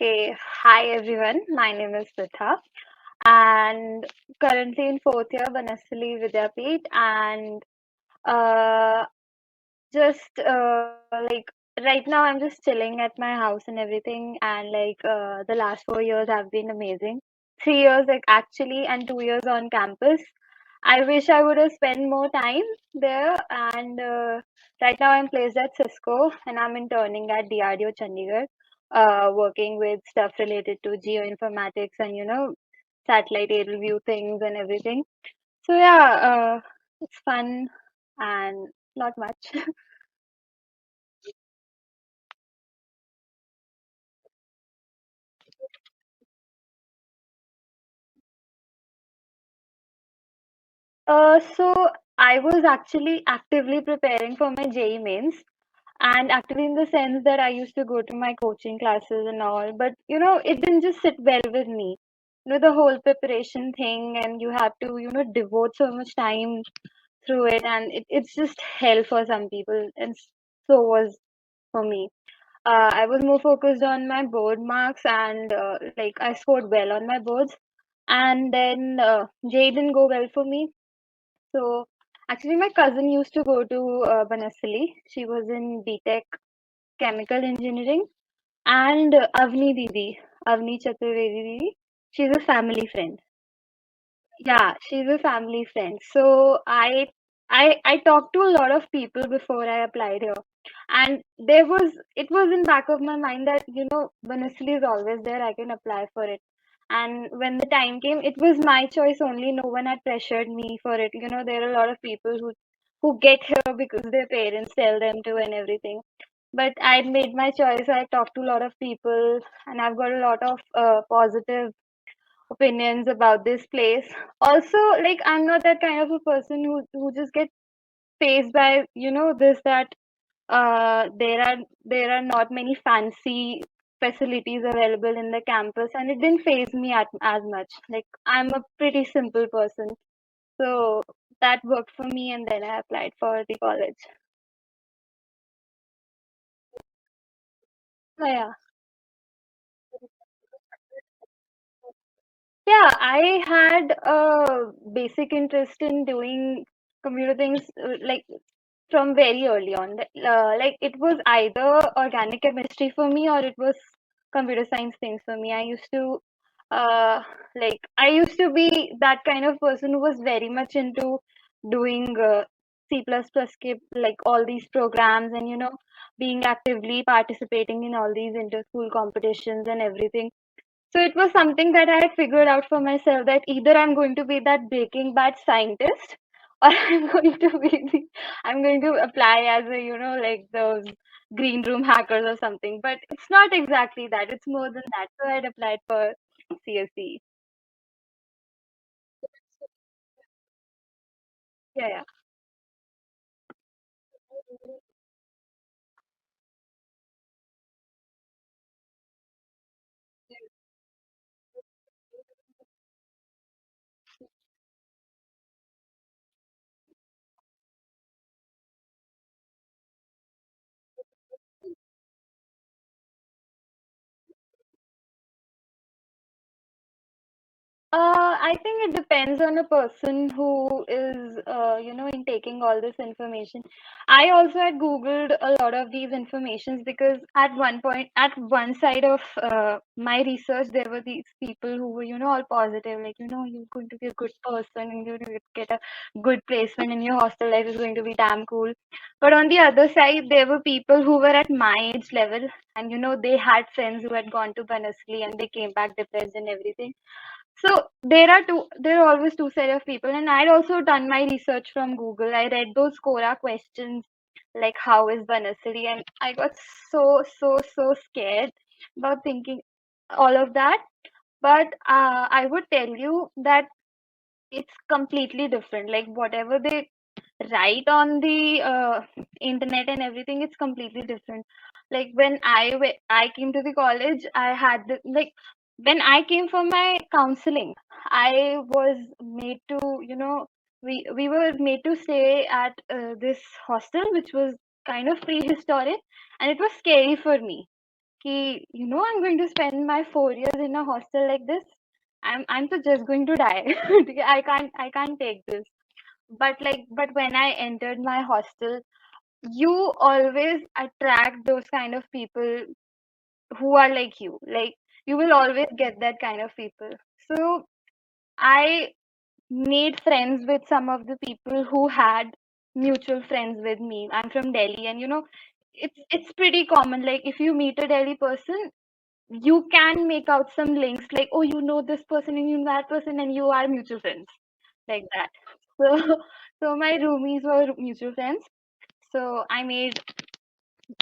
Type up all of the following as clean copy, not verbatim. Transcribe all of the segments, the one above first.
Okay, hi everyone. My name is Pritha and currently in fourth year Banasthali Vidyapeeth and uh, just like right now I'm just chilling at my house and everything and the last 4 years have been amazing. 3 years like actually and 2 years on campus. I wish I would have spent more time there and right now I'm placed at Cisco and I'm interning at DRDO Chandigarh, working with stuff related to geoinformatics and satellite aerial view things and everything. So yeah, it's fun and not much. So I was actually actively preparing for my JEE mains, and actively in the sense that I used to go to my coaching classes and all, but it didn't just sit well with me. The whole preparation thing, and you have to, devote so much time through it, and it's just hell for some people, and so was for me. I was more focused on my board marks, and I scored well on my boards, and then JEE didn't go well for me. So actually, my cousin used to go to Banasthali. She was in BTech Chemical Engineering, and Avni Didi, Avni Chaturvedi Didi, she's a family friend. Yeah, she's a family friend. So I talked to a lot of people before I applied here, and it was in back of my mind that Banasthali is always there. I can apply for it. And when the time came, it was my choice only. No one had pressured me for it. There are a lot of people who get here because their parents tell them to and everything. But I made my choice. I talked to a lot of people, and I've got a lot of positive opinions about this place. Also, like I'm not that kind of a person who just gets faced by this that there are not many fancy facilities available in the campus, and it didn't phase me as much. Like I'm a pretty simple person, so that worked for me, and then I applied for the college. So yeah. Yeah, I had a basic interest in doing computer things from very early on. Like it was either organic chemistry for me or it was computer science things for me. Uh, I used to be that kind of person who was very much into doing C++ skip, like all these programs and being actively participating in all these inter-school competitions and everything. So it was something that I had figured out for myself that either I'm going to be that Breaking Bad scientist or I'm going to apply as a, like those green room hackers or something. But it's not exactly that. It's more than that. So I'd applied for CSE. Yeah, yeah. I think it depends on a person who is, in taking all this information. I also had Googled a lot of these informations because at one point, at one side of my research, there were these people who were, all positive, like, you're going to be a good person and you're going to get a good placement and your hostel life is going to be damn cool. But on the other side, there were people who were at my age level and, they had friends who had gone to Banasli and they came back depressed and everything. So there are always two set of people, and I'd also done my research from Google. I read those Quora questions like how is Banasari, and I got so scared about thinking all of that. But I would tell you that it's completely different. Like whatever they write on the internet and everything, it's completely different. Like when I came to the college, I had like when I came for my counseling, I was made to, we were made to stay at this hostel which was kind of prehistoric, and it was scary for me. I'm going to spend my 4 years in a hostel like this. I'm so just going to die. I can't take this. But when I entered my hostel, you always attract those kind of people who are like you. Like, you will always get that kind of people. So I made friends with some of the people who had mutual friends with me. I'm from Delhi, and it's pretty common. Like, if you meet a Delhi person, you can make out some links, like, oh, you know this person and you know that person, and you are mutual friends, like that. So, so my roomies were mutual friends. So I made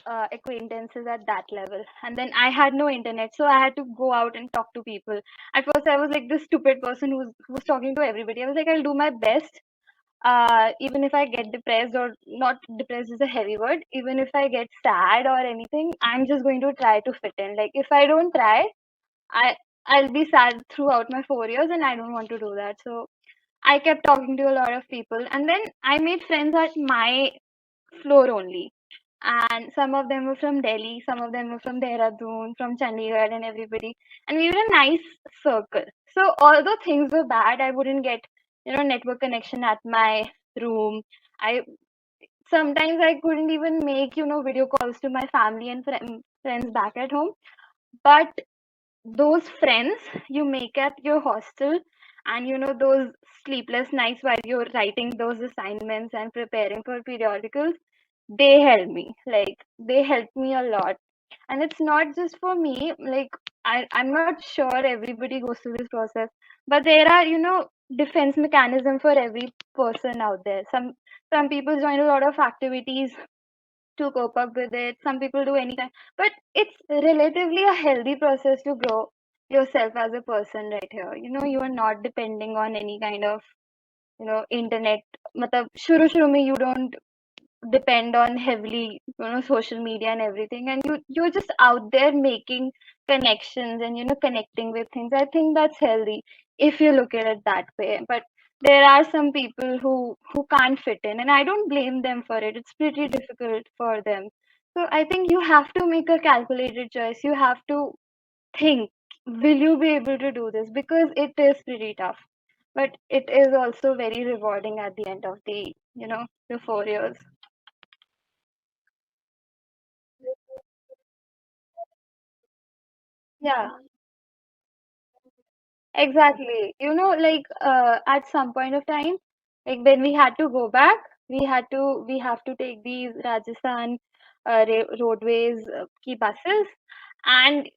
acquaintances at that level. And then I had no internet, so I had to go out and talk to people. At first, I was like this stupid person who was talking to everybody. I was like, I'll do my best. Even if I get depressed, or not depressed is a heavy word, even if I get sad or anything, I'm just going to try to fit in. Like, if I don't try, I I'll be sad throughout my 4 years, and I don't want to do that. So I kept talking to a lot of people, and then I made friends at my floor only. And some of them were from Delhi, some of them were from Dehradun, from Chandigarh, and everybody. And we were a nice circle. So although things were bad, I wouldn't get network connection at my room. I Sometimes I couldn't even make video calls to my family and friends back at home. But those friends you make at your hostel, and those sleepless nights while you're writing those assignments and preparing for periodicals, they helped me a lot. And it's not just for me. Like, I'm not sure everybody goes through this process, but there are defense mechanism for every person out there. Some people join a lot of activities to cope up with it. Some people do anything, but it's relatively a healthy process to grow yourself as a person right here. You are not depending on any kind of internet. Matlab, shuru mein you don't depend on heavily social media and everything, and you're just out there making connections and connecting with things. I think that's healthy if you look at it that way. But there are some people who can't fit in, and I don't blame them for it. It's pretty difficult for them. So I think you have to make a calculated choice. You have to think, will you be able to do this? Because it is pretty tough, but it is also very rewarding at the end of the 4 years. Yeah, exactly. Like, at some point of time, like when we had to go back, we have to take these Rajasthan roadways ki buses, and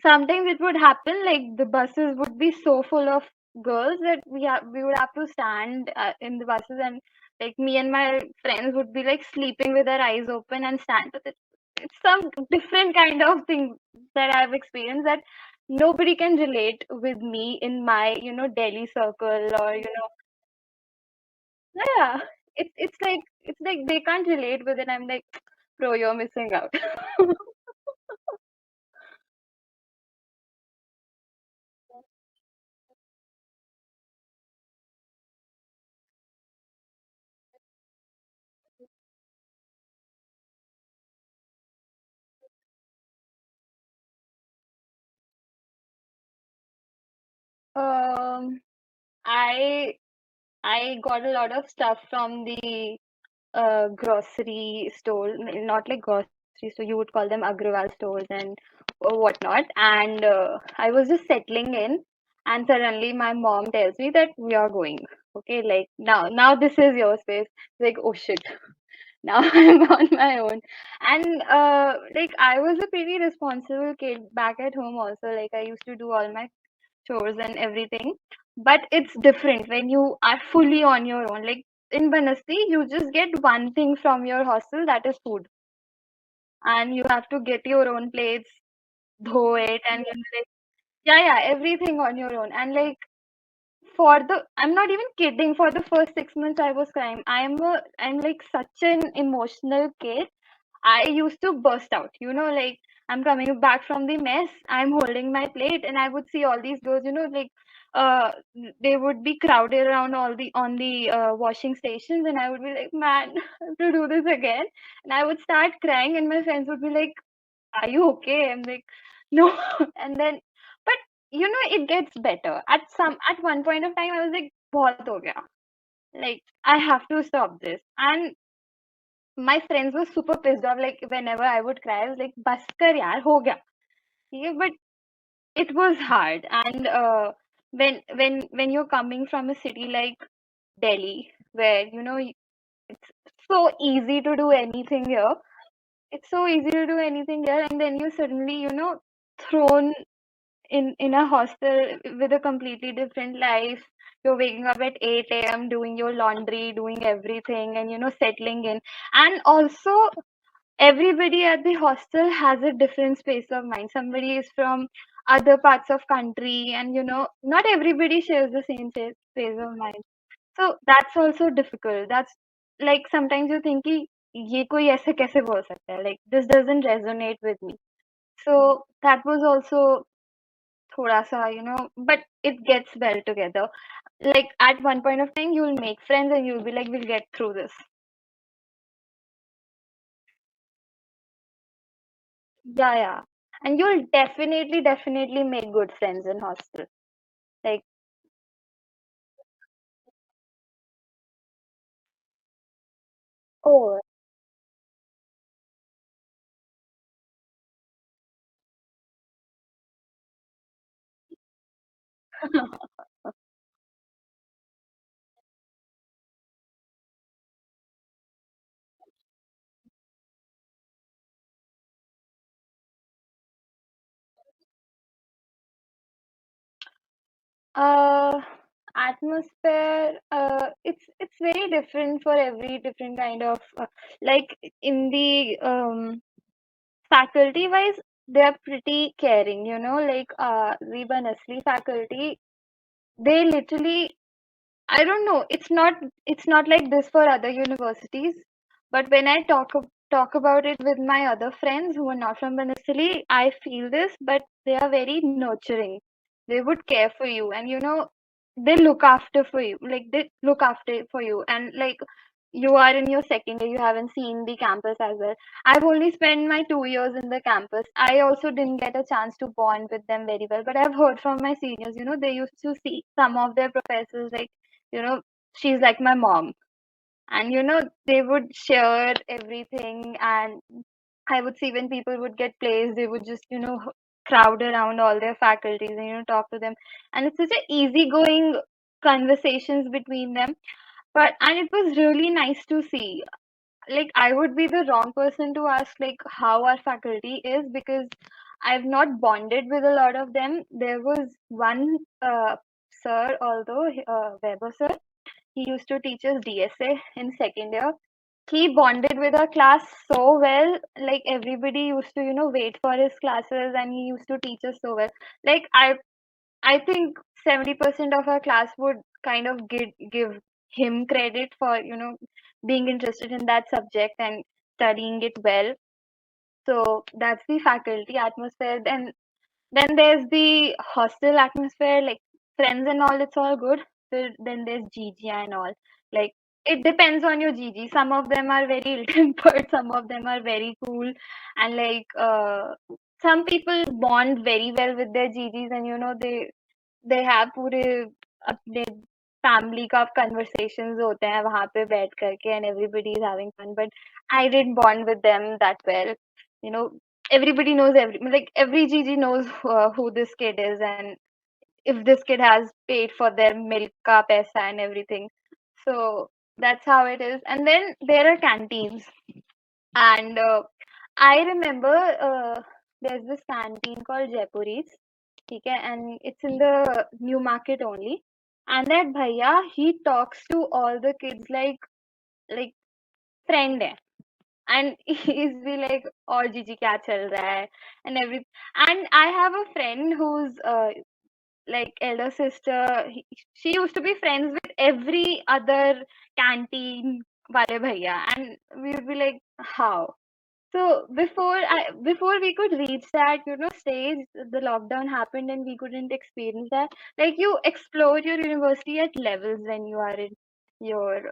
sometimes it would happen like the buses would be so full of girls that we would have to stand in the buses, and like me and my friends would be like sleeping with our eyes open and stand. But it's some different kind of thing that I've experienced, that nobody can relate with me in my Delhi circle, or yeah, it's like they can't relate with it. I'm like, bro, you're missing out. um I I got a lot of stuff from the grocery store, not like grocery store, you would call them Agrawal stores and whatnot. And I was just settling in, and suddenly my mom tells me that we are going. Okay, like, now this is your space. Like, oh shit, now I'm on my own. And like, I was a pretty responsible kid back at home also. Like, I used to do all my chores and everything. But it's different when you are fully on your own. Like, in Banasthali, you just get one thing from your hostel, that is food. And you have to get your own plates, dhow it, and then, like, yeah, yeah, everything on your own. And like, I'm not even kidding, for the first 6 months I was crying. I'm like such an emotional kid. I used to burst out, like, I'm coming back from the mess, I'm holding my plate, and I would see all these girls, like, uh, they would be crowded around on the washing stations, and I would be like, man, I have to do this again. And I would start crying, and my friends would be like, are you okay? I'm like, no. And then, but it gets better. At one point of time, I was like, बहुत हो गया. Like, I have to stop this. And my friends were super pissed off. Like, whenever I would cry, I was like, बस कर यार, हो गया. Yeah, but it was hard. And when you're coming from a city like Delhi, where it's so easy to do anything here. It's so easy to do anything here, and then you suddenly, thrown in a hostel with a completely different life. You're waking up at 8 a.m., doing your laundry, doing everything, and settling in. And also, everybody at the hostel has a different space of mind. Somebody is from other parts of country, and not everybody shares the same space of mind. So that's also difficult. That's like sometimes you think कि ये कोई ऐसे कैसे बोल सकता है? Like this doesn't resonate with me. So that was also थोड़ा सा, but it gets well together. Like at one point of time, you'll make friends and you'll be like, we'll get through this. Yeah, yeah. And you'll definitely make good friends in hostel. Like, oh, uh, atmosphere. It's very different for every different kind of like in the faculty wise, they are pretty caring, like the Banasthali faculty, they literally, I don't know, it's not like this for other universities, but when I talk about it with my other friends who are not from Banasthali, I feel this, but they are very nurturing. They would care for you, and they look after for you. Like they look after for you, and like you are in your second year, you haven't seen the campus as well. I've only spent my 2 years in the campus. I also didn't get a chance to bond with them very well, but I've heard from my seniors, they used to see some of their professors like you know, she's like my mom. And they would share everything. And I would see when people would get placed, they would just, crowd around all their faculties and, talk to them. And it's such an easygoing conversations between them. And it was really nice to see. Like, I would be the wrong person to ask, like, how our faculty is because I've not bonded with a lot of them. There was one sir, although Weber sir, he used to teach us DSA in second year. He bonded with our class so well. Like everybody used to, wait for his classes, and he used to teach us so well. Like I think 70% of our class would kind of give him credit for, being interested in that subject and studying it well. So that's the faculty atmosphere. Then there's the hostel atmosphere, like friends and all, it's all good. Then there's GG and all. Like it depends on your GG. Some of them are very ill-tempered, some of them are very cool, and like some people bond very well with their GGs, and they have पूरे अपने family का conversations होते हैं वहाँ पे बैठ करके, and everybody is having fun. But I didn't bond with them that well. You know, everybody knows every GG knows who this kid is, and if this kid has paid for their milk ka paisa and everything. So that's how it is. And then there are canteens, and I remember there's this canteen called Jaipuri's, okay, and it's in the New Market only. And that bhaiya, he talks to all the kids like friend hai. And he's be like, "और जीजी क्या चल रहा है?" and every. And I have a friend who's like elder sister. She used to be friends with every other canteen wale bhaiya, and we would be like, "How?" So before we could reach that, stage, the lockdown happened and we couldn't experience that. Like you explore your university at levels when you are in. your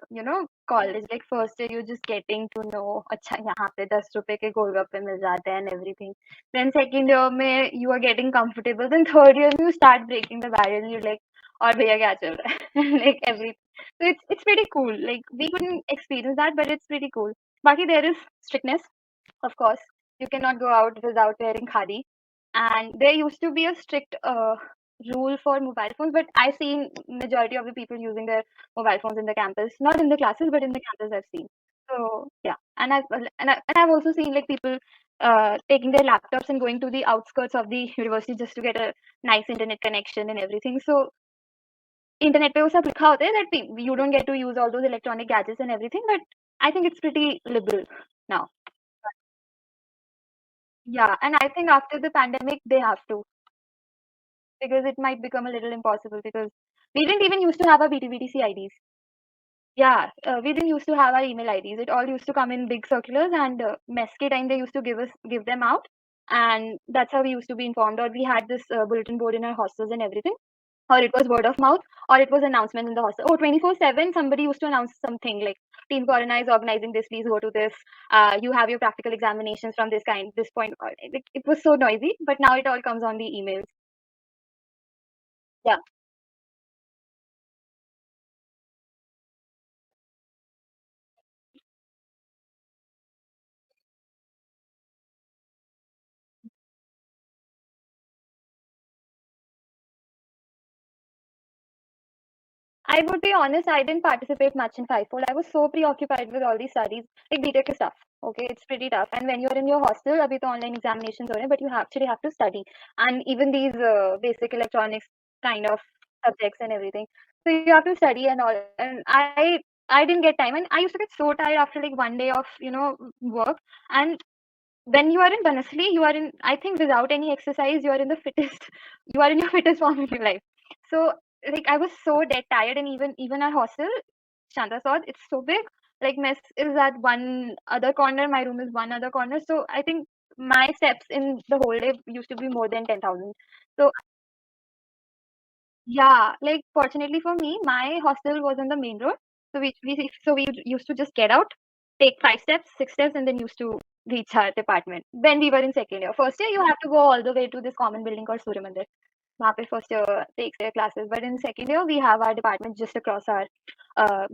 college, like first year you're just getting to know अच्छा यहाँ पे 10 रुपए के गोलगप्पे मिल जाते हैं and everything. Then second year में you are getting comfortable. Then third year you start breaking the barrier and you're like और भैया क्या चल रहा है like everything. So it's pretty cool. Like we couldn't experience that, but it's pretty cool. बाकी there is strictness, of course. You cannot go out without wearing khadi. And there used to be a strict rule for mobile phones, but I've seen majority of the people using their mobile phones in the campus, not in the classes, but in the campus I've seen. So yeah, and I've also seen like people taking their laptops and going to the outskirts of the university just to get a nice internet connection and everything. So internet पे वो सब लिखा होता है that you don't get to use all those electronic gadgets and everything, but I think it's pretty liberal now. Yeah, and I think after the pandemic they have to, because it might become a little impossible because we didn't even used to have our BTBTC IDs. Yeah, we didn't used to have our email IDs. It all used to come in big circulars, and mess ke time they used to give them out, and that's how we used to be informed. Or we had this bulletin board in our hostels and everything, or it was word of mouth, or it was announcement in the hostel. Oh, 24/7, somebody used to announce something like Team Corona is organizing this. Please go to this. You have your practical examinations from this point. It was so noisy, but now it all comes on the emails. Yeah. I would be honest, I didn't participate much in fivefold. I was so preoccupied with all these studies, like BTech stuff. Okay, it's pretty tough. And when you're in your hostel, abhi to online examinations ho rahe, but you actually have to study. And even these basic electronics kind of subjects and everything. So you have to study and all. And I didn't get time. And I used to get so tired after like one day of, work. And when you are in Banasthali, you are in, I think without any exercise, you are in the fittest, you are in your fittest form of your life. So like I was so dead tired, and even our hostel, Shanta Sod, it's so big. Like mess is at one other corner, my room is one other corner. So I think my steps in the whole day used to be more than 10,000. So yeah, like fortunately for me, my hostel was on the main road. So we used to just get out, take 5 steps, 6 steps, and then used to reach our department when we were in second year. First year, you have to go all the way to this common building called Surya Mandir. वहाँ पे first year takes their classes, but in second year we have our department just across our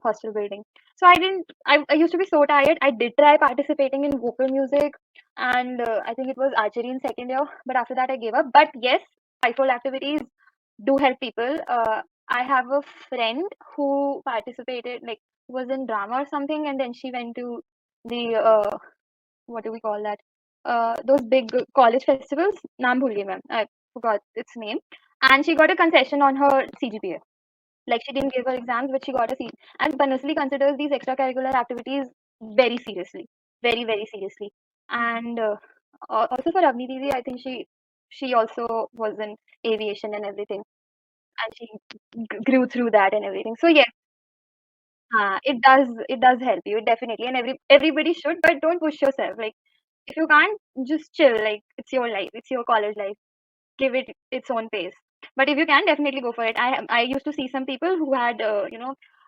hostel building. So I didn't. I used to be so tired. I did try participating in vocal music, and I think it was archery in second year. But after that, I gave up. But yes, fivefold activities do help people. I have a friend who participated, like was in drama or something, and then she went to the what do we call that? Those big college festivals. Naam bhul gayi ma'am. I forgot its name. And she got a concession on her CGPA. Like she didn't give her exams, but she got a C. And Banasli considers these extracurricular activities very seriously, very very seriously. And also for Avni Didi, I think she also was in aviation and everything, and she grew through that and everything. So yes, it does help you definitely, and everybody should, but don't push yourself. Like if you can't, just chill. Like it's your life, it's your college life. Give it its own pace. But if you can, definitely go for it. I used to see some people who had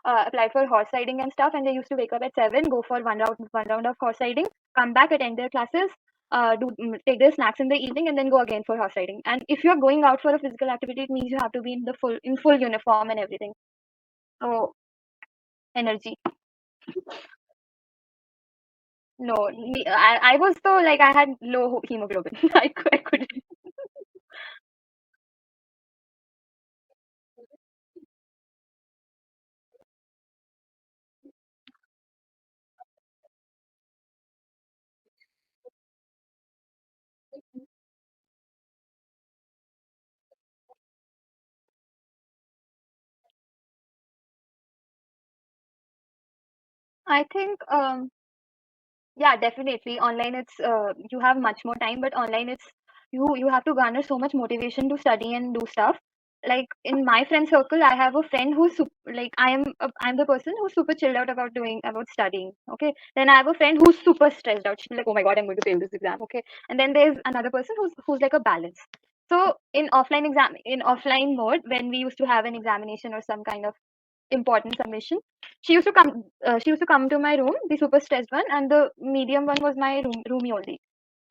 applied for horse riding and stuff, and they used to wake up at 7, go for one round of horse riding, come back, attend their classes, take their snacks in the evening, and then go again for horse riding. And if you're going out for a physical activity, it means you have to be in full uniform and everything. So energy. No, I was so like I had low hemoglobin. I couldn't. I think yeah, definitely. Online, it's you have much more time, but online, it's you have to garner so much motivation to study and do stuff. Like in my friend circle, I have a friend who's like I'm the person who's super chilled out about studying. Okay, then I have a friend who's super stressed out. She's like, oh my god, I'm going to fail this exam. Okay, and then there's another person who's like a balance. So in offline mode, when we used to have an examination or some kind of important submission. She used to come to my room, the super stressed one, and the medium one was my roomie only,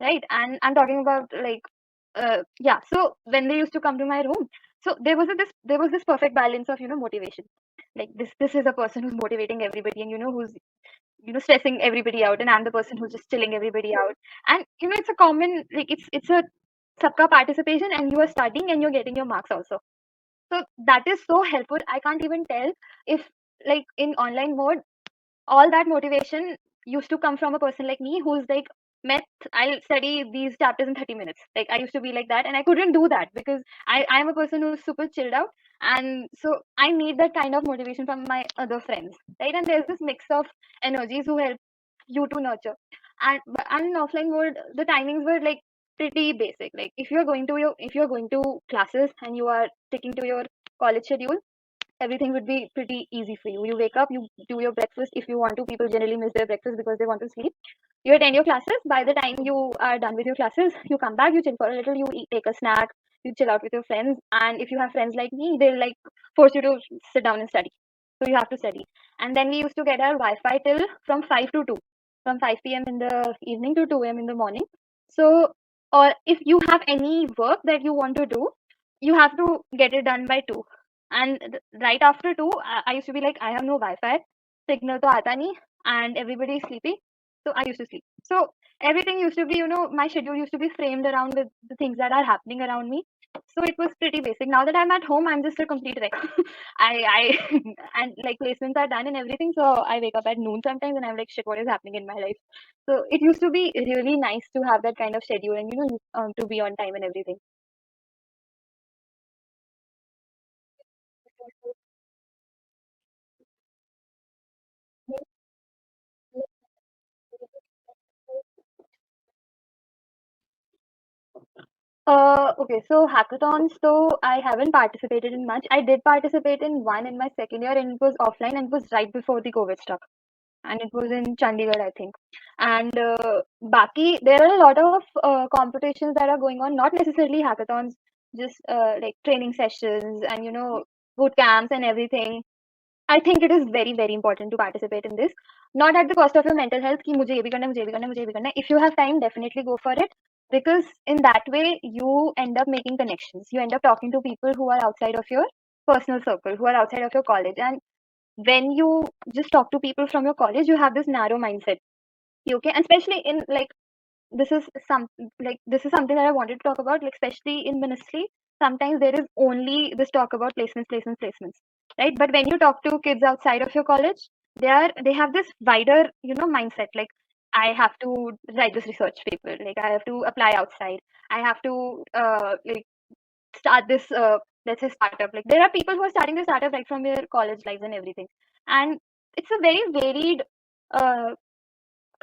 right? And I'm talking about like, yeah. So when they used to come to my room, so there was this perfect balance of motivation. Like this is a person who's motivating everybody, and who's stressing everybody out, and I'm the person who's just chilling everybody out. And it's a common, like, it's a sabka participation, and you are studying and you're getting your marks also. So that is so helpful. I can't even tell if, like, in online mode, all that motivation used to come from a person like me who's like, math, I'll study these chapters in 30 minutes. Like, I used to be like that, and I couldn't do that because I'm a person who's super chilled out. And so I need that kind of motivation from my other friends, right? And there's this mix of energies who help you to nurture. And in offline mode, the timings were like pretty basic. Like, if you're going to classes and you are sticking to your college schedule, everything would be pretty easy for you. You wake up, you do your breakfast if you want to. People generally miss their breakfast because they want to sleep. You attend your classes. By the time you are done with your classes, you come back, you chill for a little, you eat, take a snack, you chill out with your friends. And if you have friends like me, they'll like force you to sit down and study. So you have to study. And then we used to get our Wi-Fi till from 5 to 2, from 5 p.m. in the evening to 2 a.m. in the morning. So, or if you have any work that you want to do, you have to get it done by 2. And right after 2, I used to be like, I have no Wi-Fi, signal to aata nahi, and everybody is sleepy. So I used to sleep. So everything used to be, my schedule used to be framed around with the things that are happening around me. So it was pretty basic. Now that I'm at home, I'm just a complete wreck. I and like placements are done and everything. So I wake up at noon sometimes and I'm like, shit, what is happening in my life? So it used to be really nice to have that kind of schedule and, to be on time and everything. Okay, so hackathons, though I haven't participated in much. I did participate in one in my second year, and it was offline, and it was right before the COVID stuff, and it was in Chandigarh, I think. And Baki, there are a lot of competitions that are going on, not necessarily hackathons, just like training sessions and boot camps and everything. I think it is very, very important to participate in this. Not at the cost of your mental health, कि मुझे ये भी करना है, मुझे ये भी करना है, मुझे ये भी करना है. If you have time, definitely go for it. Because in that way, you end up making connections. You end up talking to people who are outside of your personal circle, who are outside of your college. And when you just talk to people from your college, you have this narrow mindset. Okay, and especially in like this is some this is something that I wanted to talk about, like especially in ministry. Sometimes there is only this talk about placements, placements, placements, right? But when you talk to kids outside of your college, they have this wider, mindset. Like, I have to write this research paper, like I have to apply outside, I have to like start this let's say startup. Like, there are people who are starting the startup right from their college lives and everything, and it's a very varied uh,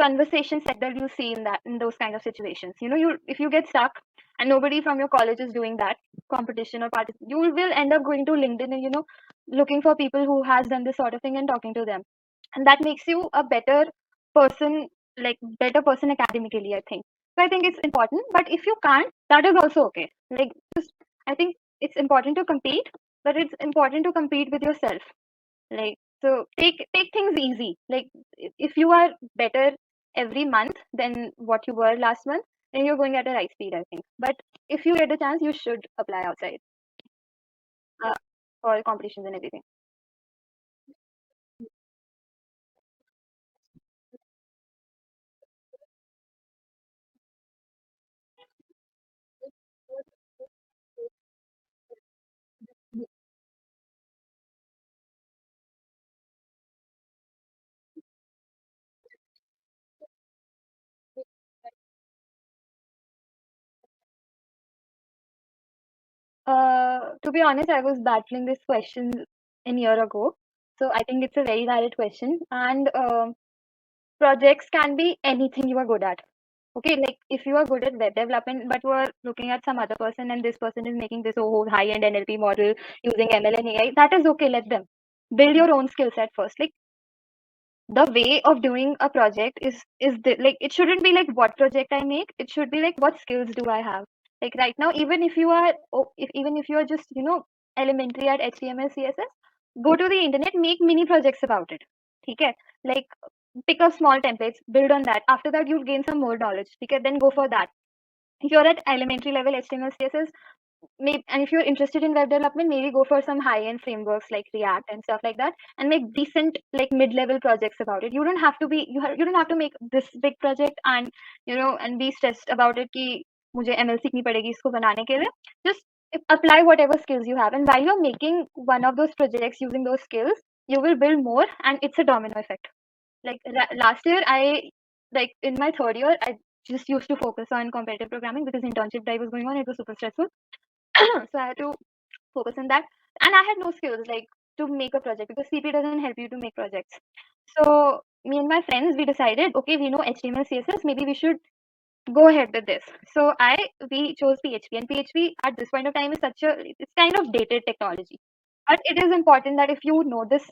conversation set that you see in those kind of situations. You if you get stuck and nobody from your college is doing that competition or party, you will end up going to LinkedIn and looking for people who has done this sort of thing and talking to them, and that makes you a better person, like better person academically, I think. So I think it's important, but if you can't, that is also okay. Like, just, I think it's important to compete, but it's important to compete with yourself. Like, so take things easy. Like, if you are better every month than what you were last month, then you're going at a right speed, I think. But if you get a chance, you should apply outside uh, for competitions and everything. To be honest, I was battling this question a year ago. So I think it's a very valid question. And projects can be anything you are good at. Okay, like if you are good at web development, but you are looking at some other person and this person is making this high-end NLP model using ML and AI, that is okay. Let them build your own skill set first. Like, the way of doing a project like, it shouldn't be like what project I make. It should be like what skills do I have. Like right now, even if you are, even if you are just elementary at HTML CSS, go to the internet, make mini projects about it. Okay, like pick up small templates, build on that. After that, you'll gain some more knowledge. Okay, then go for that. If you're at elementary level HTML, CSS, maybe, and if you're interested in web development, maybe go for some high-end frameworks like React and stuff like that, and make decent like mid-level projects about it. You don't have to be you don't have to make this big project and and be stressed about it कि मुझे ML सीखनी पड़ेगी इसको बनाने के लिए. Just apply whatever skills you have, and while you're making one of those projects using those skills, you will build more, and it's a domino effect. Like last year, like in my third year, I just used to focus on competitive programming because internship drive was going on. It was super stressful. So I had to focus on that. And I had no skills like to make a project because CP doesn't help you to make projects. So me and my friends, we decided, okay, we know HTML, CSS, maybe we should go ahead with this. So we chose PHP, and PHP at this point of time is it's kind of dated technology. But it is important that if you know this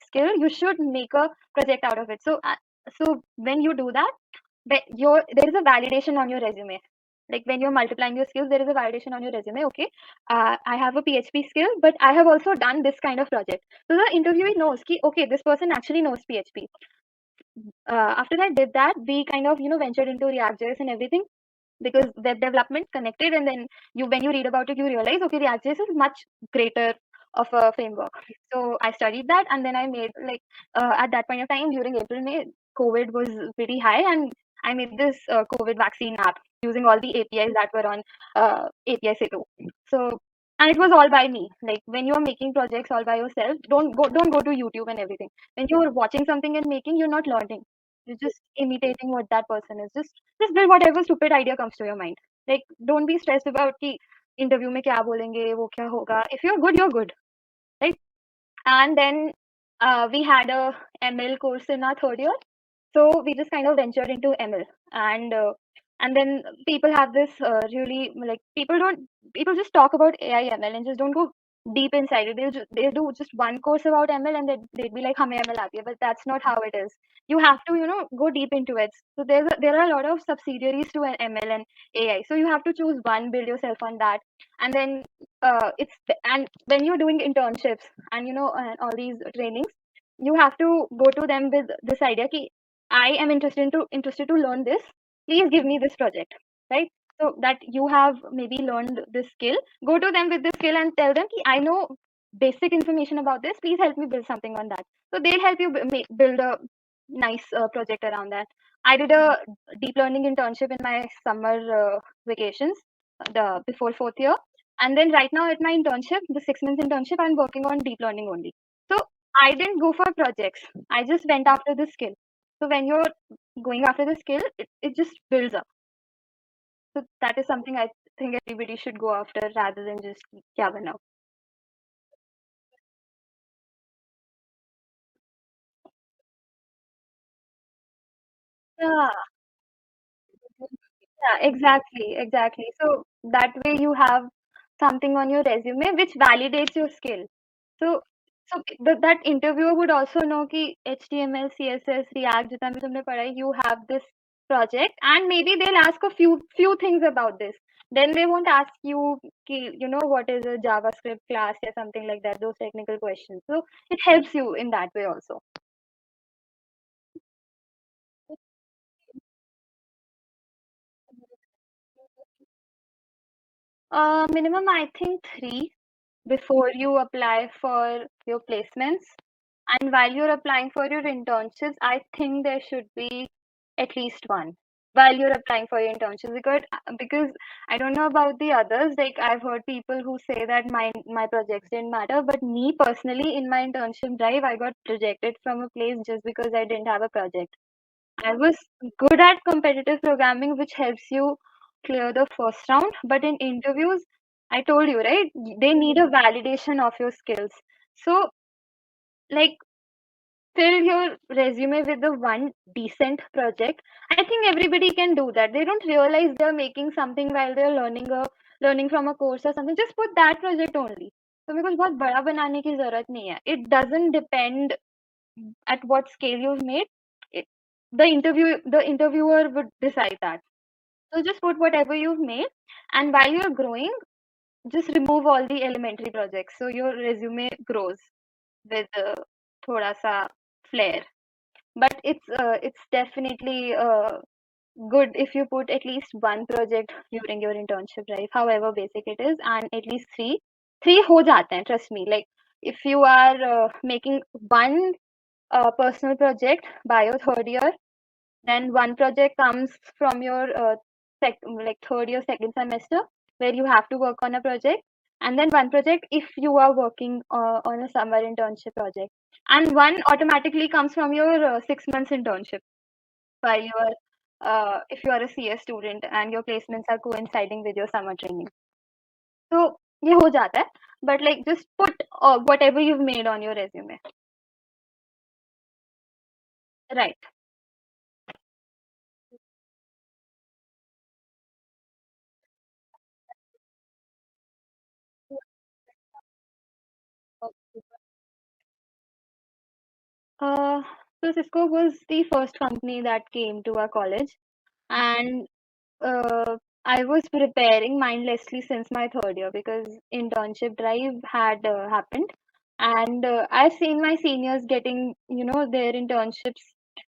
skill, you should make a project out of it. So when you do that, there is a validation on your resume. Like when you're multiplying your skills, there is a validation on your resume. Okay, I have a PHP skill, but I have also done this kind of project. So the interviewee knows ki, okay, this person actually knows PHP. After I did that, we kind of ventured into React.js and everything, because web development connected, and then when you read about it, you realize, okay, React.js is much greater of a framework. So I studied that, and then I made like at that point of time during April, May, COVID was pretty high, and I made this COVID vaccine app using all the APIs that were on API Setu. So, and it was all by me. Like when you are making projects all by yourself, don't go to YouTube and everything. When you're watching something and making, you're not learning. You're just imitating what that person is. Just build whatever stupid idea comes to your mind. Like don't be stressed about कि interview में क्या बोलेंगे, वो क्या होगा. If you're good, right? And then we had a ML course in our third year, so we just kind of ventured into ML, and then people have this really like people just talk about AI ML and just don't go deep inside it. They'll do just one course about ML, and they'd be like हमें ML आती है, but that's not how it is. You have to go deep into it. So there are a lot of subsidiaries to an ML and AI. So you have to choose one, build yourself on that, and then and when you're doing internships and and all these trainings, you have to go to them with this idea कि I am interested to learn this. Please give me this project, right? So that you have maybe learned this skill. Go to them with this skill and tell them, I know basic information about this. Please help me build something on that. So they'll help you build a nice project around that. I did a deep learning internship in my summer vacations, the before fourth year, and then right now at my internship, the 6 months internship, I'm working on deep learning only. So I didn't go for projects. I just went after the skill. So when you're going after the skill, it just builds up. So that is something I think everybody should go after rather than just kya banao. Yeah, yeah, exactly. So that way you have something on your resume which validates your skill. So that interviewer would also know कि HTML, CSS, React जितना भी तुमने पढ़ा है, you have this project, and maybe they'll ask a few things about this. Then they won't ask you कि what is a JavaScript class or something like that, those technical questions. So it helps you in that way also. Minimum I think 3 before you apply for your placements. And while you're applying for your internships, I think there should be at least one while you're applying for your internships, because I don't know about the others. Like I've heard people who say that my projects didn't matter, but me personally in my internship drive, I got rejected from a place just because I didn't have a project. I was good at competitive programming, which helps you clear the first round, but in interviews, I told you, right? They need a validation of your skills. So, like, fill your resume with the one decent project. I think everybody can do that. They don't realize they're making something while they're learning from a course or something. Just put that project only. So because बहुत बड़ा बनाने की जरूरत नहीं है. It doesn't depend at what scale you've made. It, the interviewer would decide that. So just put whatever you've made, and while you're growing, just remove all the elementary projects so your resume grows. with thoda sa flair. But it's definitely good if you put at least one project during your internship, right? However basic it is, and at least three. Three ho jate hain, trust me. Like if you are making one personal project by your third year, then one project comes from your like third year, second semester, where you have to work on a project, and then one project if you are working on a summer internship project, and one automatically comes from your 6 months internship while you are if you are a CS student and your placements are coinciding with your summer training. So ये हो जाता है, but like just put whatever you've made on your resume. Right. Uh, so Cisco was the first company that came to our college, and I was preparing mindlessly since my third year because internship drive had happened, and I've seen my seniors getting, their internships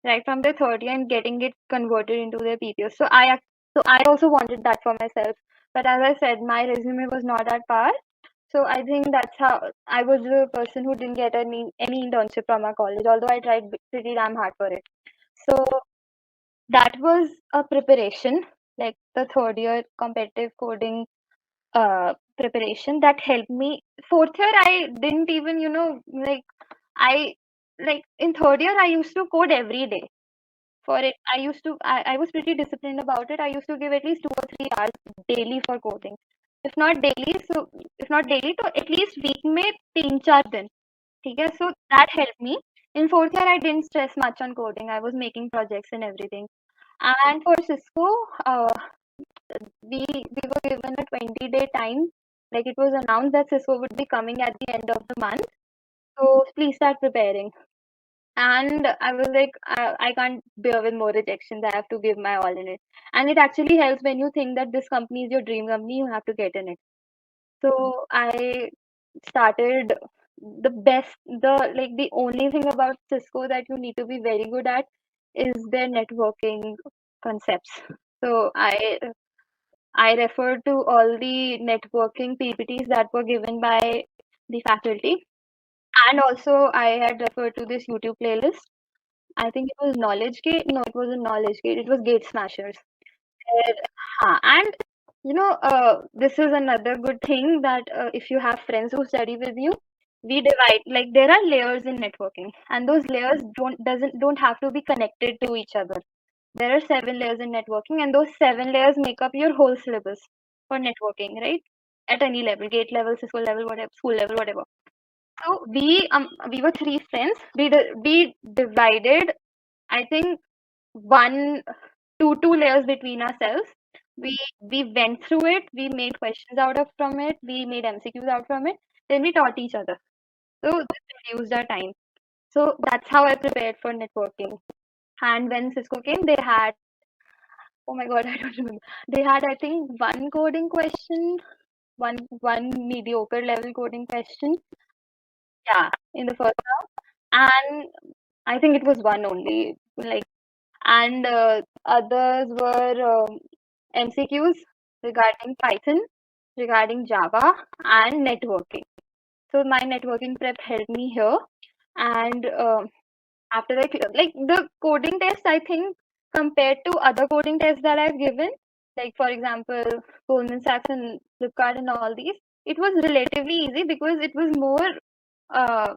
right from their third year and getting it converted into their PPO. So I also wanted that for myself, but as I said, my resume was not at par. So I think that's how I was the person who didn't get any internship from our college, although I tried pretty damn hard for it. So that was a preparation, like the third year competitive coding preparation that helped me. Fourth year, I didn't even, like I like in third year, I used to code every day. For it, I was pretty disciplined about it. I used to give at least 2 or 3 hours daily for coding. If not daily, so if not daily, तो at least week में 3-4 दिन. ठीक है? So that helped me. In fourth year, I didn't stress much on coding. I was making projects and everything. And for Cisco, we were given a 20-day time. Like it was announced that Cisco would be coming at the end of the month. So please start preparing. And I was like, I can't bear with more rejections. I have to give my all in it. And it actually helps when you think that this company is your dream company, you have to get in it. So I started the only thing about Cisco that you need to be very good at is their networking concepts. So I refer to all the networking PPTs that were given by the faculty. And also I had referred to this YouTube playlist. I think it was Knowledge Gate. No, it wasn't Knowledge Gate. It was Gate Smashers. Uh, and this is another good thing that if you have friends who study with you, we divide, like there are layers in networking, and those layers don't have to be connected to each other. There are 7 layers in networking, and those 7 layers make up your whole syllabus for networking, right? At any level, gate level, Cisco level, whatever, school level, whatever. So we were three friends. We divided, I think, one two layers between ourselves. We went through it. We made questions out of from it. We made MCQs out from it. Then we taught each other. So this reduced our time. So that's how I prepared for networking. And when Cisco came, they had, oh my god, I don't remember. They had, I think, one coding question, one mediocre level coding question. Yeah, in the first round, and I think it was one only. Like, and others were MCQs regarding Python, regarding Java, and networking. So my networking prep helped me here, and after that, like the coding test, I think compared to other coding tests that I've given, like for example, Goldman Sachs and Flipkart and all these, it was relatively easy because it was more, uh,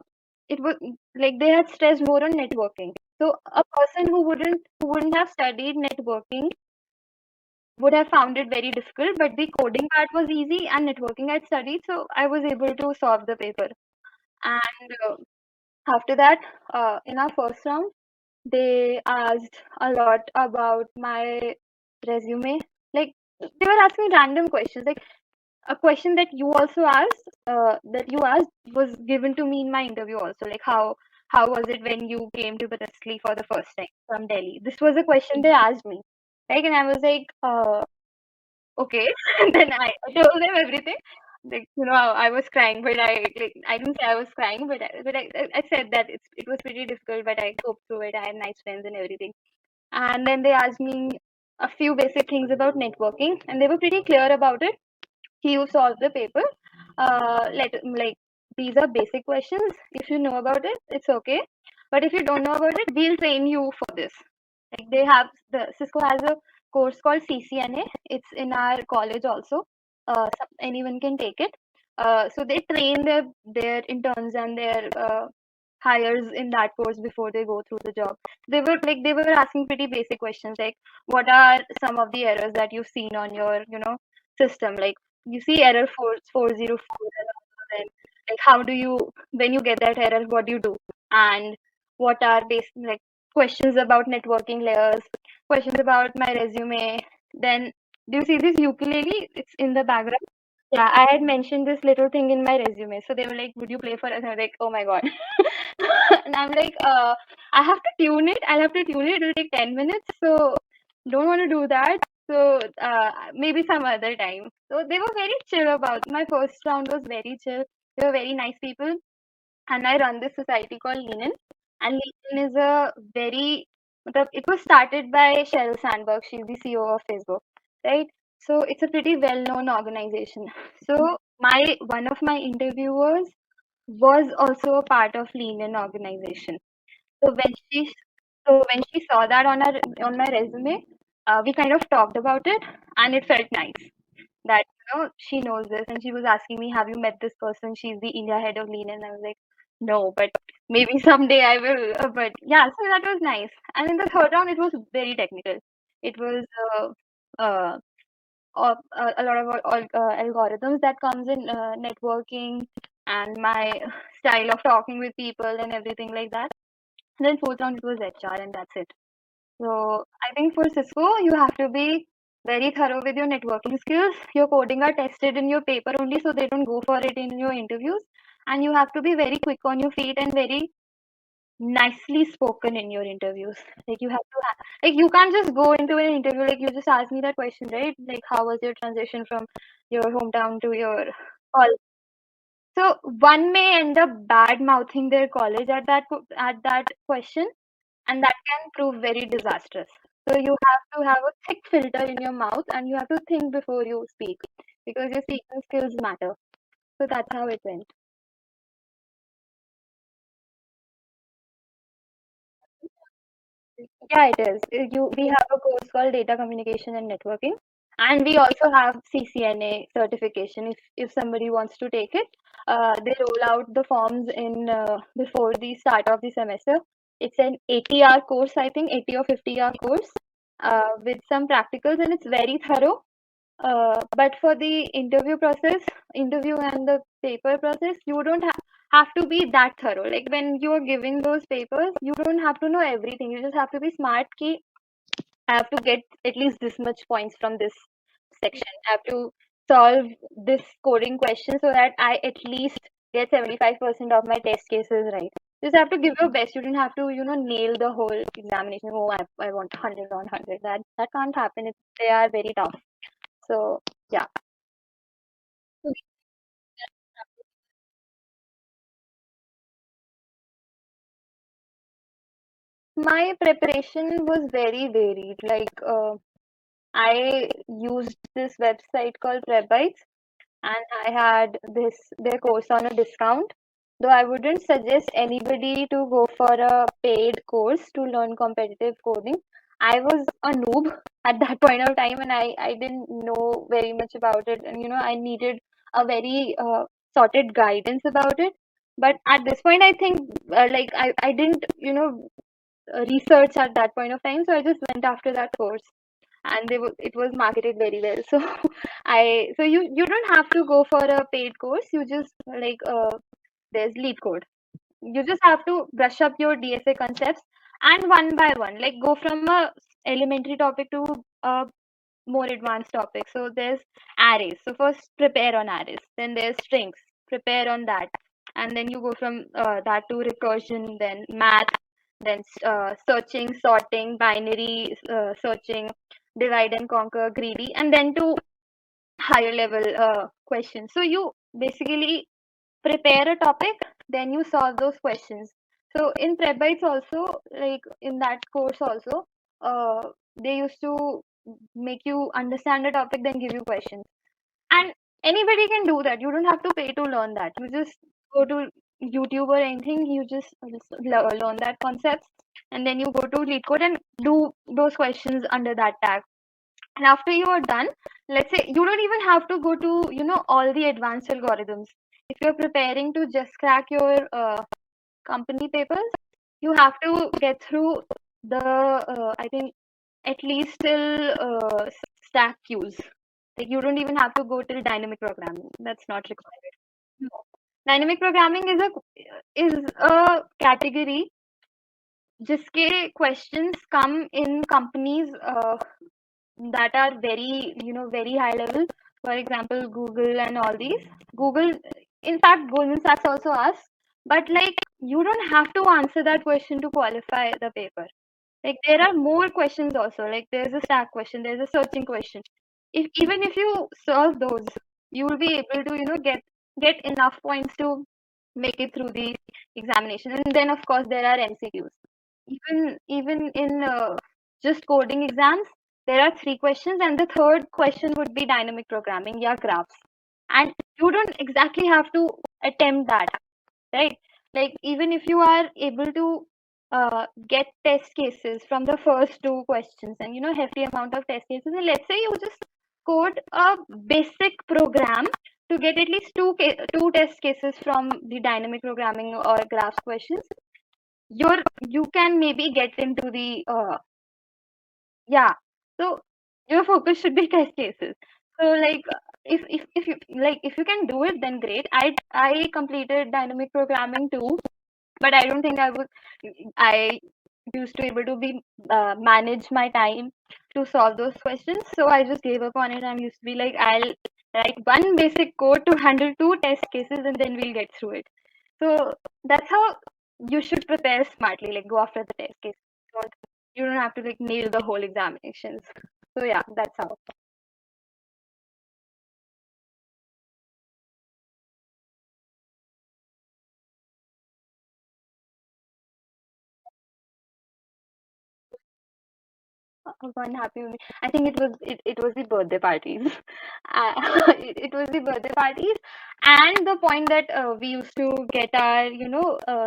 it was like they had stressed more on networking. So a person who wouldn't have studied networking would have found it very difficult, but the coding part was easy and networking I studied, so I was able to solve the paper. And after that, in our first round, they asked a lot about my resume. Like they were asking random questions. Like a question that you also asked, was given to me in my interview also. Like how was it when you came to Banasthali for the first time from Delhi? This was a question they asked me. Like, and I was like, okay. And then I told them everything. Like, I was crying, but I didn't say I was crying, but I said that it was pretty difficult, but I coped through it. I had nice friends and everything. And then they asked me a few basic things about networking, and they were pretty clear about it. You solve the paper. Like, these are basic questions. If you know about it, it's okay. But if you don't know about it, we'll train you for this. Like, the Cisco has a course called CCNA. It's in our college also. Anyone can take it. So they train their interns and their hires in that course before they go through the job. They were asking pretty basic questions like, what are some of the errors that you've seen on your system? Like, you see error 404, and then like, how do you, when you get that error, what do you do? And what are basic, like, questions about networking layers, questions about my resume. Then, do you see this ukulele? It's in the background. Yeah, I had mentioned this little thing in my resume. So they were like, would you play for us? And I was like, oh my God. And I'm like, I have to tune it. I'll have to tune it. It'll take 10 minutes. So don't want to do that. So maybe some other time. So they were very chill about my first round was very chill. They were very nice people. And I run this society called LeanIn. And LeanIn is a it was started by Sheryl Sandberg. She's the CEO of Facebook, right? So it's a pretty well-known organization. So one of my interviewers was also a part of LeanIn organization. So when she saw that on my resume, we kind of talked about it, and it felt nice that she knows this, and she was asking me, have you met this person? She's the India head of Lean, and I was like, no, but maybe someday I will. But yeah, so that was nice. And in the third round, it was very technical. It was a lot of algorithms that comes in networking, and my style of talking with people and everything like that. And then fourth round, it was HR, and that's it. So I think for Cisco, you have to be very thorough with your networking skills. Your coding are tested in your paper only, so they don't go for it in your interviews. And you have to be very quick on your feet and very nicely spoken in your interviews. Like, you have to like, you can't just go into an interview like, you just asked me that question, right? Like, how was your transition from your hometown to your college? So one may end up bad mouthing their college at that question, and that can prove very disastrous. So you have to have a thick filter in your mouth, and you have to think before you speak, because your speaking skills matter. So that's how it went. Yeah, it is. We have a course called Data Communication and Networking, and we also have CCNA certification. If somebody wants to take it, they roll out the forms in before the start of the semester. It's an 80-hour course, I think, 80 or 50-hour course, with some practicals, and it's very thorough. But for the interview and the paper process, you don't have to be that thorough. Like, when you are giving those papers, you don't have to know everything. You just have to be smart. Key, I have to get at least this much points from this section. I have to solve this coding question so that I at least get 75% of my test cases right. Just have to give your best. You don't have to, nail the whole examination. Oh, I want 100 on 100. That can't happen. They are very tough. So yeah. My preparation was very varied. Like, I used this website called Prebites, and I had their course on a discount. Though I wouldn't suggest anybody to go for a paid course to learn competitive coding. I was a noob at that point of time, and I didn't know very much about it, and I needed a very sorted guidance about it. But at this point, I think, like, I didn't research at that point of time, so I just went after that course, and it was marketed very well. So you don't have to go for a paid course. You just, like, there's lead code. You just have to brush up your DSA concepts, and one by one, like, go from a elementary topic to a more advanced topic. So there's arrays. So first prepare on arrays. Then there's strings. Prepare on that. And then you go from that to recursion, then math, then searching, sorting, binary searching, divide and conquer, greedy, and then to higher level questions. So you basically prepare a topic, then you solve those questions. So in prep bites also, like in that course also, they used to make you understand the topic, then give you questions. And anybody can do that. You don't have to pay to learn that. You just go to YouTube or anything, you just learn that concept, and then you go to LeetCode and do those questions under that tag. And after you are done, let's say you don't even have to go to, all the advanced algorithms. If you're preparing to just crack your company papers, you have to get through the, I think, at least till stack queues. Like you don't even have to go till dynamic programming. That's not required. No. Dynamic programming is a category जिसके questions come in companies that are very, very high level. For example, Google and all these. Google, in fact, Goldman Sachs also asks, but like you don't have to answer that question to qualify the paper. Like there are more questions also. Like there's a stack question, there's a searching question. If even if you solve those, you will be able to, get enough points to make it through the examination. And then of course there are MCQs. Even in just coding exams, there are three questions, and the third question would be dynamic programming, yeah, graphs. And you don't exactly have to attempt that, right? Like even if you are able to get test cases from the first two questions, and hefty amount of test cases, and let's say you just code a basic program to get at least two test cases from the dynamic programming or graphs questions, you can maybe get into the yeah. So your focus should be test cases. So like if you like, if you can do it, then great. I completed dynamic programming too, but I don't think I used to able to be manage my time to solve those questions. So I just gave up on it. I used to be like, I'll write one basic code to handle two test cases, and then we'll get through it. So that's how you should prepare smartly, like go after the test case. You don't have to like nail the whole examinations. So yeah, that's how. One happy only. I think it was the birthday parties. It was the birthday parties, and the point that we used to get our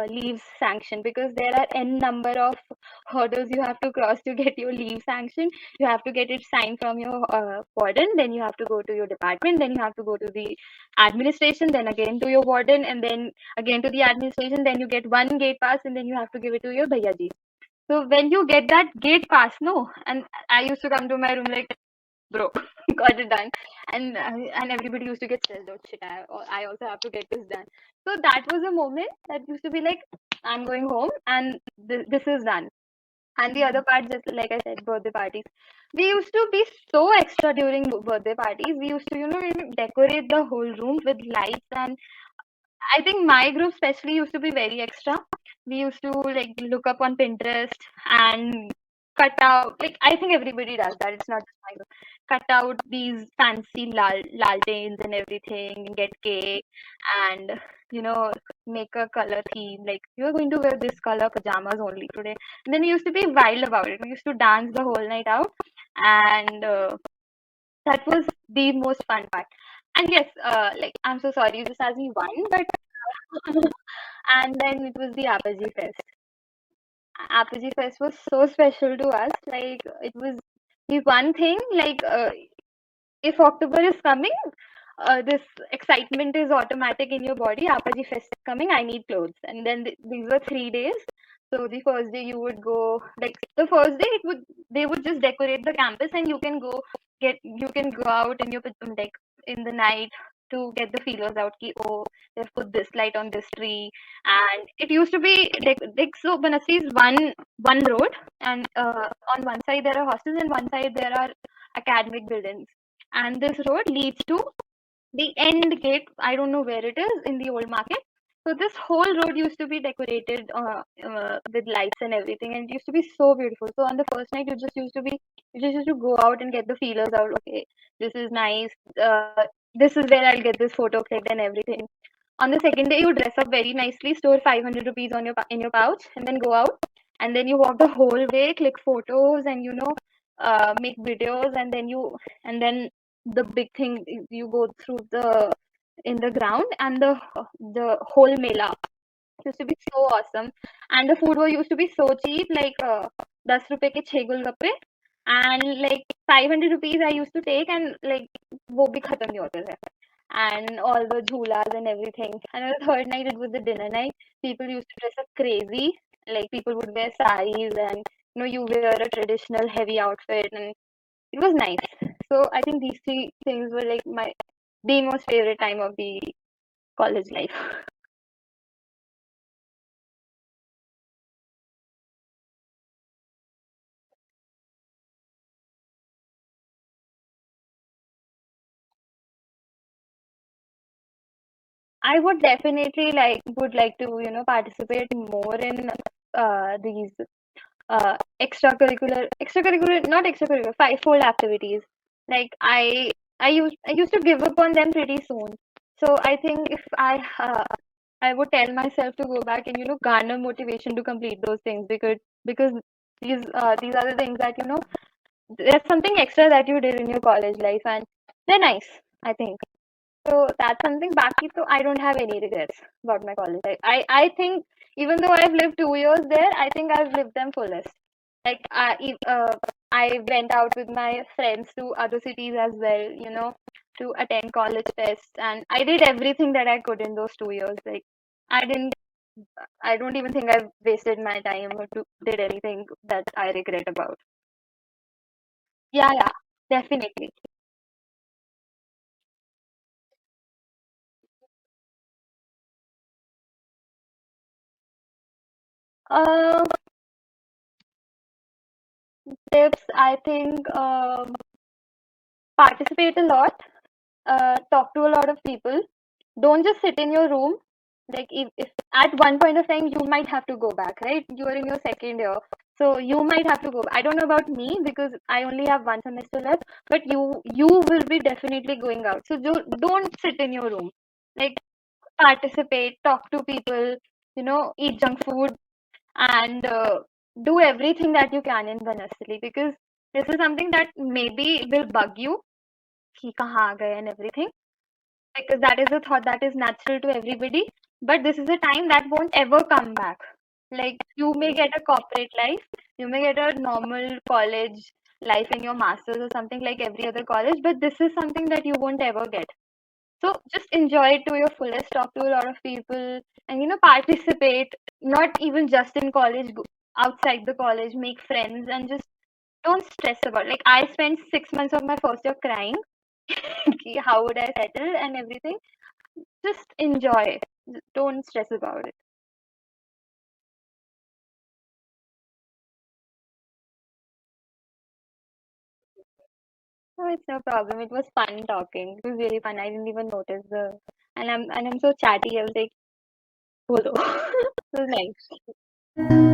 leaves sanctioned, because there are n number of hurdles you have to cross to get your leave sanctioned. You have to get it signed from your warden, then you have to go to your department, then you have to go to the administration, then again to your warden, and then again to the administration. Then you get one gate pass, and then you have to give it to your bhaiya ji. So when you get that gate pass, no, and I used to come to my room like, bro, got it done, and everybody used to get stressed out. Shit, I also have to get this done. So that was a moment that used to be like, I'm going home, and this is done. And the other part, just like I said, birthday parties. We used to be so extra during birthday parties. We used to, decorate the whole room with lights, and I think my group especially used to be very extra. We used to like look up on Pinterest and cut out, like I think everybody does that. It's not just my group. Cut out these fancy laltains and everything, and get cake, and you know make a color theme. Like you are going to wear this color pajamas only today. And then we used to be wild about it. We used to dance the whole night out, and that was the most fun part. And yes, like I'm so sorry, you just asked me one, but and then it was the Apogee Fest. Apogee Fest was so special to us. Like it was the one thing. Like if October is coming, this excitement is automatic in your body. Apogee Fest is coming. I need clothes. And then these were 3 days. So the first day you would go, like the first day they would just decorate the campus, and you can go out in your like in the night to get the feelers out. Ki, oh, they've put this light on this tree, and it used to be like so. Banassi is one road, and on one side there are hostels, and one side there are academic buildings, and this road leads to the end gate. I don't know where it is in the old market. So this whole road used to be decorated with lights and everything, and it used to be so beautiful. So on the first night, you just used to go out and get the feelers out. Okay, this is nice. This is where I'll get this photo clicked and everything. On the second day, you dress up very nicely, store 500 rupees on in your pouch, and then go out. And then you walk the whole way, click photos, and make videos. And then the big thing you go through the in the ground, and the whole mela used to be so awesome. And the food was used to be so cheap, like 10 rupees ke 6 golgappe, and like 500 rupees I used to take, and like wo bhi khatam nahi hote the. And all the jhulas and everything. And on the third night, it was the dinner night. People used to dress up crazy. Like people would wear saris, and you wear a traditional heavy outfit, and it was nice. So I think these three things were like the most favorite time of the college life. I would definitely like to participate more in these extracurricular, not extracurricular, fivefold activities. Like I used to give up on them pretty soon. So I think if I would tell myself to go back and garner motivation to complete those things, because these are the things that there's something extra that you did in your college life, and they're nice, I think. So that's something back. So I don't have any regrets about my college life. I think even though I've lived 2 years there, I think I've lived them fullest. Like I went out with my friends to other cities as well, to attend college fests, and I did everything that I could in those 2 years. Like I didn't, I don't even think I've wasted my time or did anything that I regret about. Yeah, yeah, definitely. Uh, Tips, I think participate a lot, talk to a lot of people. Don't just sit in your room. Like if at one point of time you might have to go back, right? You're in your second year, so you might have to go. I don't know about me because I only have one semester left, but you will be definitely going out. So don't sit in your room. Like participate, talk to people, eat junk food, and do everything that you can in Banasthali, because this is something that maybe will bug you कि कहाँ आ गए and everything, because that is a thought that is natural to everybody, but this is a time that won't ever come back. Like you may get a corporate life, you may get a normal college life in your masters or something like every other college, but this is something that you won't ever get. So just enjoy it to your fullest, talk to a lot of people, and participate, not even just in college, go outside the college, make friends, and just don't stress about it. Like I spent 6 months of my first year crying कि how would I settle and everything. Just enjoy. Don't stress about it. No, it's no problem. It was fun talking. It was really fun. I didn't even notice and I'm so chatty. I was like, bolo. It was nice.